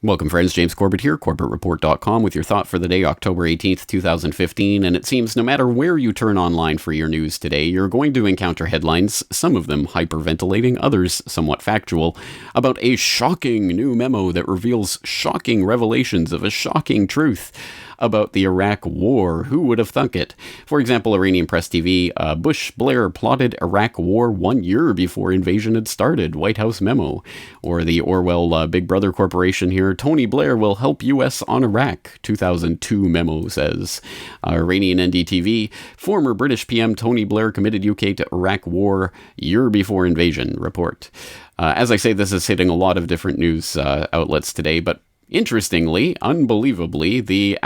Welcome, friends. James Corbett here, CorbettReport.com, with your thought for the day, October 18th, 2015. And it seems no matter where you turn online for your news today, you're going to encounter headlines, some of them hyperventilating, others somewhat factual, about a shocking new memo that reveals shocking revelations of a shocking truth about the Iraq War. Who would have thunk it? For example, Iranian Press TV, Bush-Blair plotted Iraq War 1 year before invasion had started, White House memo. Or the Orwell Big Brother Corporation here, Tony Blair will help U.S. on Iraq, 2002 memo says. Iranian NDTV, former British PM Tony Blair committed UK to Iraq War year before invasion, report. As I say, this is hitting a lot of different news outlets today, but interestingly, unbelievably, the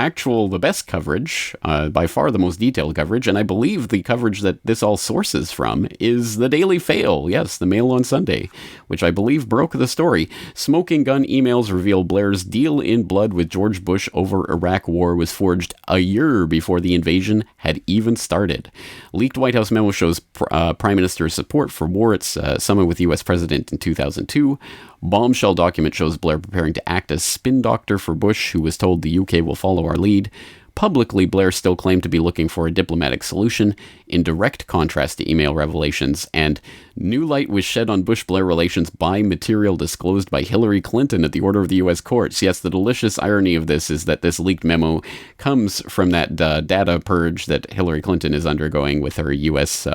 best coverage, by far the most detailed coverage, and I believe the coverage that this all sources from, is the Daily Fail, yes, the Mail on Sunday, which I believe broke the story. Smoking gun emails reveal Blair's deal in blood with George Bush over Iraq War was forged a year before the invasion had even started. Leaked White House memo shows Prime Minister's support for war at summit with U.S. President in 2002. Bombshell document shows Blair preparing to act as spin doctor for Bush, who was told the UK will follow our lead. Publicly, Blair still claimed to be looking for a diplomatic solution, in direct contrast to email revelations, and new light was shed on Bush-Blair relations by material disclosed by Hillary Clinton at the order of the U.S. courts. Yes, the delicious irony of this is that this leaked memo comes from that data purge that Hillary Clinton is undergoing with her U.S.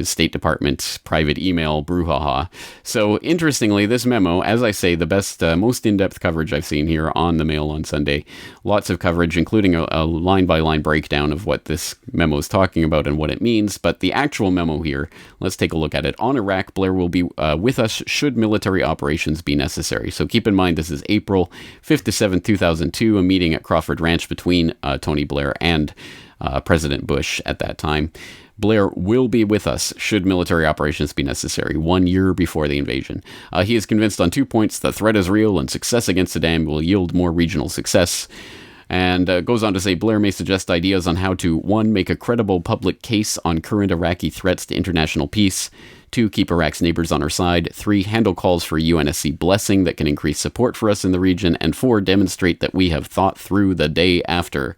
State Department private email brouhaha. So interestingly, this memo, as I say, the best, most in-depth coverage I've seen here on the Mail on Sunday. Lots of coverage, including a line-by-line breakdown of what this memo is talking about and what it means. But the actual memo here, let's take a look at it. On Iraq, Blair will be with us should military operations be necessary. So keep in mind, this is April 5th to 7th, 2002, a meeting at Crawford Ranch between Tony Blair and President Bush at that time. Blair will be with us should military operations be necessary, 1 year before the invasion. He is convinced on 2 points: the threat is real and success against Saddam will yield more regional success. And goes on to say Blair may suggest ideas on how to, 1, make a credible public case on current Iraqi threats to international peace, 2, keep Iraq's neighbors on our side, 3, handle calls for UNSC blessing that can increase support for us in the region, and 4, demonstrate that we have thought through the day after.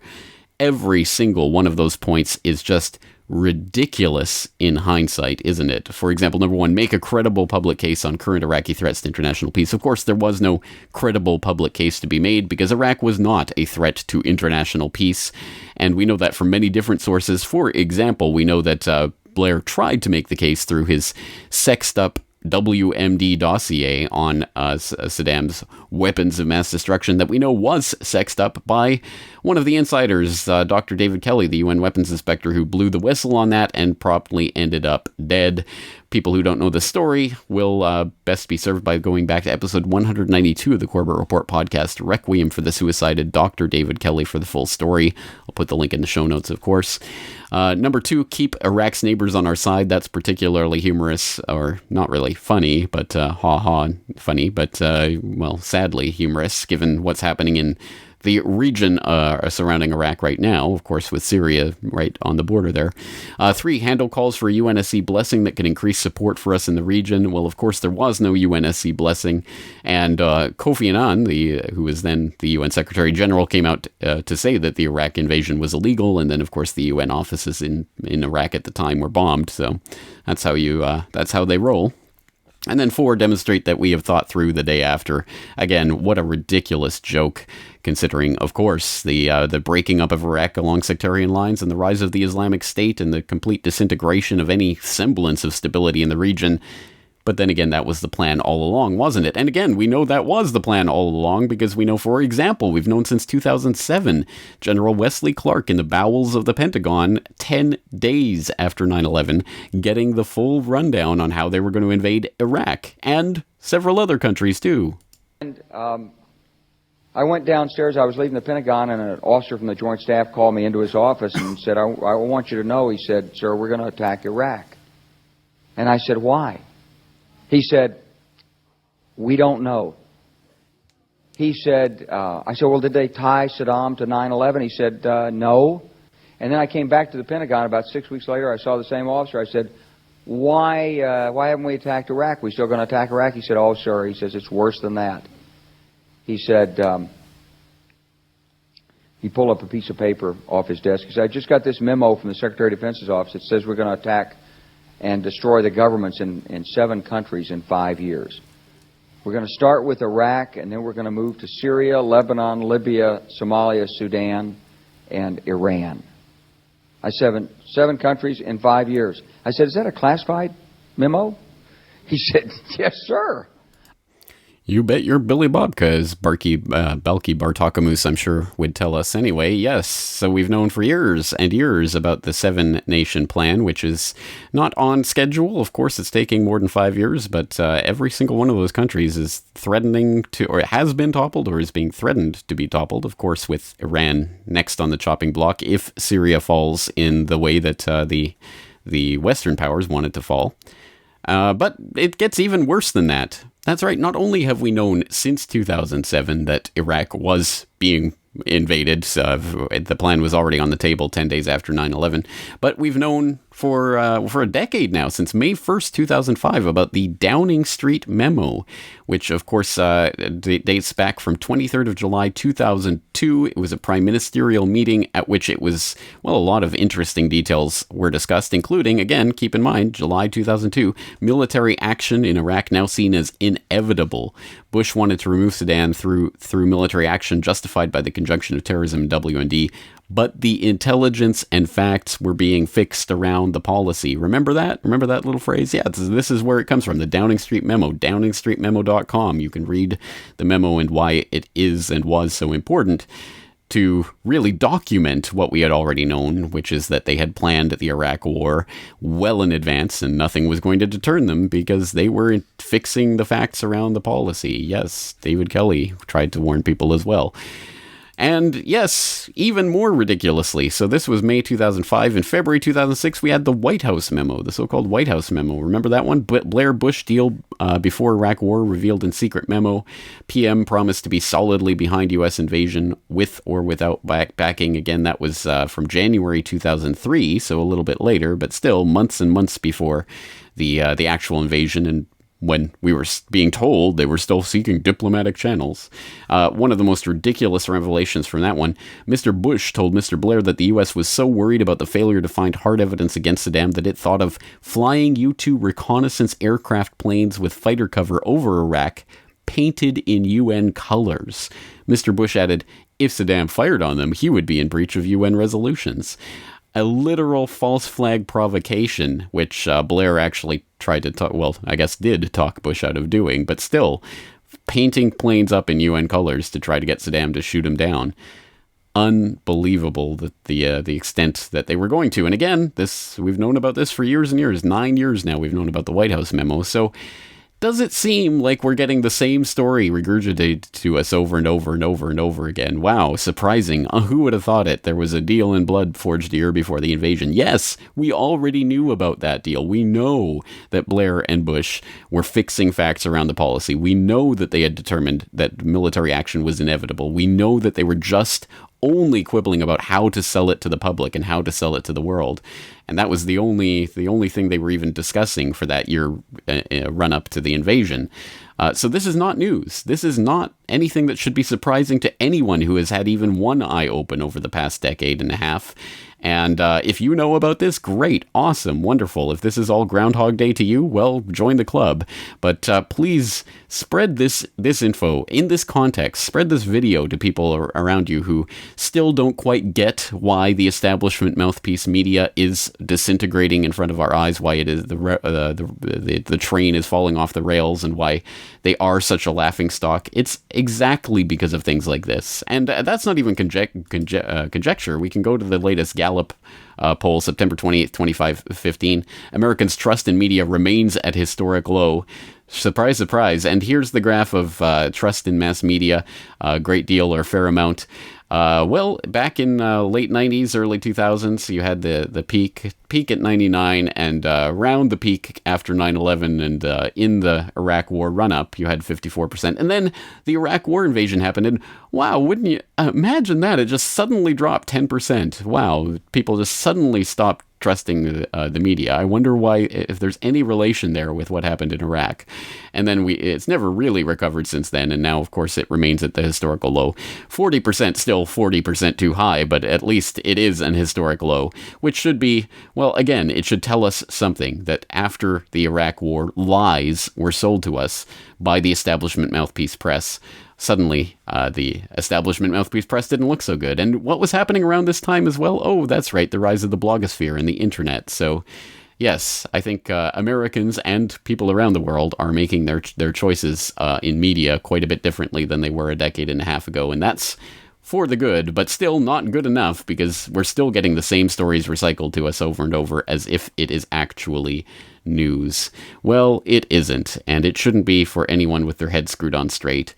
Every single one of those points is just ridiculous in hindsight, isn't it? For example, number 1, make a credible public case on current Iraqi threats to international peace. Of course, there was no credible public case to be made because Iraq was not a threat to international peace. And we know that from many different sources. For example, we know that Blair tried to make the case through his sexed up WMD dossier on Saddam's weapons of mass destruction that we know was sexed up by one of the insiders, Dr. David Kelly, the UN weapons inspector, who blew the whistle on that and promptly ended up dead. People who don't know the story will best be served by going back to episode 192 of the Corbett Report podcast, Requiem for the Suicided Dr. David Kelly, for the full story. I'll put the link in the show notes, of course. Number 2, keep Iraq's neighbors on our side. That's particularly humorous, or not really funny, but funny, but, well, sadly humorous, given what's happening in the region surrounding Iraq right now, of course, with Syria right on the border there. 3, handle calls for UNSC blessing that can increase support for us in the region. Well, of course, there was no UNSC blessing, and Kofi Annan, who was then the UN Secretary General, came out to say that the Iraq invasion was illegal, and then, of course, the UN offices in Iraq at the time were bombed. So that's how they roll. And then 4, demonstrate that we have thought through the day after. Again, what a ridiculous joke, considering, of course, the breaking up of Iraq along sectarian lines and the rise of the Islamic State and the complete disintegration of any semblance of stability in the region. But then again, that was the plan all along, wasn't it? And again, we know that was the plan all along because we know, for example, we've known since 2007, General Wesley Clark in the bowels of the Pentagon, 10 days after 9/11, getting the full rundown on how they were going to invade Iraq and several other countries too. And I went downstairs. I was leaving the Pentagon, and an officer from the Joint Staff called me into his office and said, I want you to know, he said, sir, we're going to attack Iraq. And I said, why? He said, we don't know. He said, I said, well, did they tie Saddam to 9/11? He said, no. And then I came back to the Pentagon about 6 weeks later. I saw the same officer. I said, why haven't we attacked Iraq? We still going to attack Iraq? He said, oh, sir. He says, it's worse than that. he said, he pulled up a piece of paper off his desk. He said, I just got this memo from the Secretary of Defense's office. It says we're going to attack and destroy the governments in 7 countries in 5 years. We're going to start with Iraq, and then we're going to move to Syria, Lebanon, Libya, Somalia, Sudan, and Iran. I said, 7 countries in 5 years. I said, is that a classified memo? He said, yes, sir. You bet your Billy Bobka, as Balky Bartakamus, I'm sure, would tell us anyway. Yes, so we've known for years and years about the 7-nation plan, which is not on schedule. Of course, it's taking more than 5 years, but every single one of those countries is threatening to, or has been toppled, or is being threatened to be toppled, of course, with Iran next on the chopping block, if Syria falls in the way that the Western powers want it to fall. But it gets even worse than that. That's right, not only have we known since 2007 that Iraq was being invaded, the plan was already on the table 10 days after 9/11, but we've known for a decade now, since May 1st, 2005, about the Downing Street memo, which of course dates back from 23rd of July 2002. It was a prime ministerial meeting at which it was, well, a lot of interesting details were discussed, including, again, keep in mind, July 2002, military action in Iraq now seen as inevitable. Bush wanted to remove Saddam through military action justified by the conjunction of terrorism and WMD, but the intelligence and facts were being fixed around the policy. Remember that? Remember that little phrase? Yeah, this is where it comes from, the Downing Street memo, downingstreetmemo.com. You can read the memo and why it is and was so important to really document what we had already known, which is that they had planned the Iraq war well in advance and nothing was going to deter them because they were fixing the facts around the policy. Yes, David Kelly tried to warn people as well. And yes, even more ridiculously, so this was May 2005. In February 2006, we had the White House memo, the so-called White House memo. Remember that one? Blair-Bush deal before Iraq war revealed in secret memo. PM promised to be solidly behind U.S. invasion with or without backing. Again, that was from January 2003, so a little bit later, but still months and months before the actual invasion, and when we were being told they were still seeking diplomatic channels. One of the most ridiculous revelations from that one, Mr. Bush told Mr. Blair that the U.S. was so worried about the failure to find hard evidence against Saddam that it thought of flying U-2 reconnaissance aircraft planes with fighter cover over Iraq, painted in UN colors. Mr. Bush added, if Saddam fired on them, he would be in breach of UN resolutions. A literal false flag provocation, which Blair actually tried to talk, well, I guess did talk Bush out of doing, but still, painting planes up in UN colors to try to get Saddam to shoot him down. Unbelievable, that the extent that they were going to. And again, we've known about this for years and years. 9 years now we've known about the White House memo. So does it seem like we're getting the same story regurgitated to us over and over and over and over again? Wow, surprising. Who would have thought it? There was a deal in blood forged a year before the invasion. Yes, we already knew about that deal. We know that Blair and Bush were fixing facts around the policy. We know that they had determined that military action was inevitable. We know that they were just only quibbling about how to sell it to the public and how to sell it to the world. And that was the only thing they were even discussing for that year run up to the invasion. So this is not news. This is not anything that should be surprising to anyone who has had even one eye open over the past decade and a half. And if you know about this, great, awesome, wonderful. If this is all Groundhog Day to you, well, join the club. But please spread this info in this context. Spread this video to people around you who still don't quite get why the establishment mouthpiece media is disintegrating in front of our eyes, why it is the train is falling off the rails, and why they are such a laughingstock. It's exactly because of things like this. And that's not even conjecture. We can go to the latest Gallup poll, September 28th, 2015. Americans' trust in media remains at historic low. Surprise, surprise. And here's the graph of trust in mass media, a great deal or fair amount. Well, back in late 90s, early 2000s, you had the peak at 99, and around the peak after 9/11 and in the Iraq war run-up, you had 54%. And then the Iraq war invasion happened, and wow, wouldn't you imagine that? It just suddenly dropped 10%. Wow, people just suddenly stopped trusting the media. I wonder why, if there's any relation there with what happened in Iraq. And then it's never really recovered since then, and now, of course, it remains at the historical low. 40% still 40% too high, but at least it is an historic low, which should be, well, again, it should tell us something, that after the Iraq War, lies were sold to us by the establishment mouthpiece press. Suddenly, the establishment mouthpiece press didn't look so good. And what was happening around this time as well? Oh, that's right, the rise of the blogosphere and the internet. So, yes, I think Americans and people around the world are making their choices in media quite a bit differently than they were a decade and a half ago. And that's for the good, but still not good enough, because we're still getting the same stories recycled to us over and over as if it is actually news. Well, it isn't, and it shouldn't be for anyone with their head screwed on straight.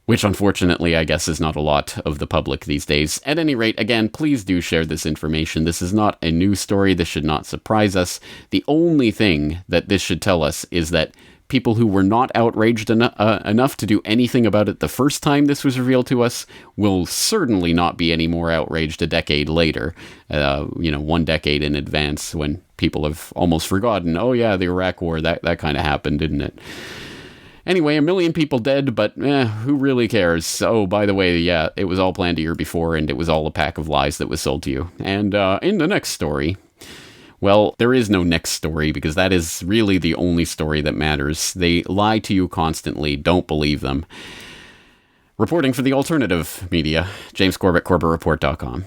Which, unfortunately, I guess is not a lot of the public these days. At any rate, again, please do share this information. This is not a news story. This should not surprise us. The only thing that this should tell us is that people who were not outraged enough to do anything about it the first time this was revealed to us will certainly not be any more outraged a decade later. 1 decade in advance, when people have almost forgotten, oh yeah, the Iraq War, that kind of happened, didn't it? Anyway, 1 million people dead, but who really cares? Oh, by the way, yeah, it was all planned a year before, and it was all a pack of lies that was sold to you. And in the next story, well, there is no next story, because that is really the only story that matters. They lie to you constantly. Don't believe them. Reporting for the alternative media, James Corbett, CorbettReport.com.